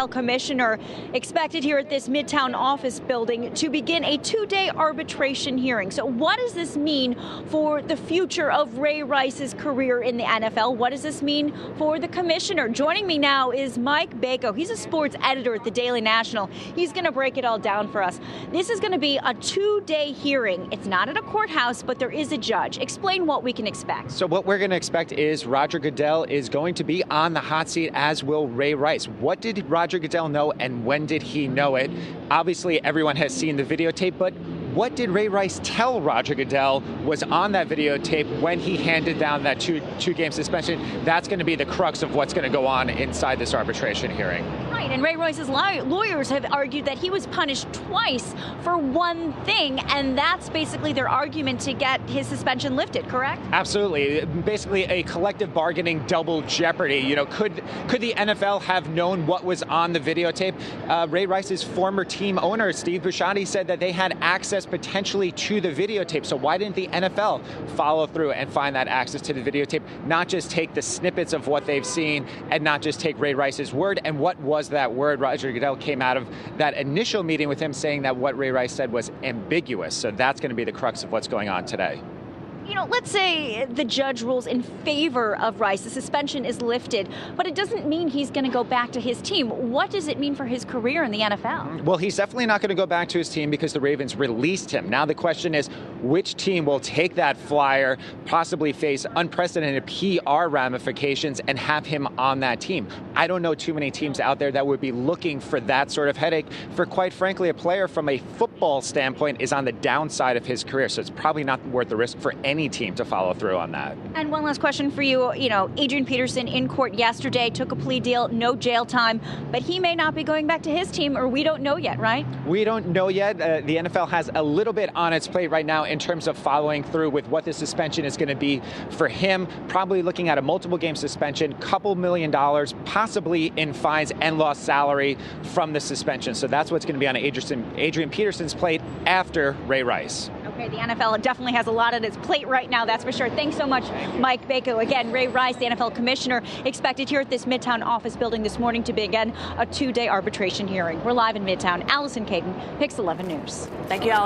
Commissioner expected here at this Midtown office building to begin a two-day arbitration hearing. So what does this mean for the future of Ray Rice's career in the NFL? What does this mean for the commissioner? Joining me now is Mike Bako. He's a sports editor at the Daily National. He's going to break it all down for us. This is going to be a two-day hearing. It's not at a courthouse, but there is a judge. Explain what we can expect. So what we're going to expect is Roger Goodell is going to be on the hot seat, as will Ray Rice. What did Roger Goodell know, and when did he know it? Obviously, everyone has seen the videotape, but what did Ray Rice tell Roger Goodell was on that videotape when he handed down that two-game suspension? That's going to be the crux of what's going to go on inside this arbitration hearing. Right, and Ray Rice's lawyers have argued that he was punished twice for one thing, and that's basically their argument to get his suspension lifted, correct? Absolutely. Basically a collective bargaining double jeopardy. You know, could the NFL have known what was on the videotape? Ray Rice's former team owner, Steve Bisciotti, said that they had access potentially to the videotape. So why didn't the NFL follow through and find that access to the videotape, not just take the snippets of what they've seen and not just take Ray Rice's word? And what was that word? Roger Goodell came out of that initial meeting with him saying that what Ray Rice said was ambiguous. So that's going to be the crux of what's going on today. You know, let's say the judge rules in favor of Rice. The suspension is lifted, but it doesn't mean he's going to go back to his team. What does it mean for his career in the NFL? Well, he's definitely not going to go back to his team because the Ravens released him. Now the question is, which team will take that flyer, possibly face unprecedented PR ramifications, and have him on that team? I don't know too many teams out there that would be looking for that sort of headache. For quite frankly, a player from a football standpoint is on the downside of his career, so it's probably not worth the risk for any team to follow through on that. And one last question for you. You know, Adrian Peterson in court yesterday took a plea deal, no jail time, but he may not be going back to his team, or we don't know yet, right? We don't know yet. The NFL has a little bit on its plate right now in terms of following through with what the suspension is going to be for him. Probably looking at a multiple game suspension, couple $1 million, possibly in fines and lost salary from the suspension. So that's what's going to be on Adrian Peterson's plate after Ray Rice. Okay, the NFL definitely has a lot on its plate right now, that's for sure. Thanks so much, Mike Bako. Again, Ray Rice, the NFL commissioner, expected here at this Midtown office building this morning to begin a two-day arbitration hearing. We're live in Midtown. Allison Caden, PIX 11 News. Thank you, Allison.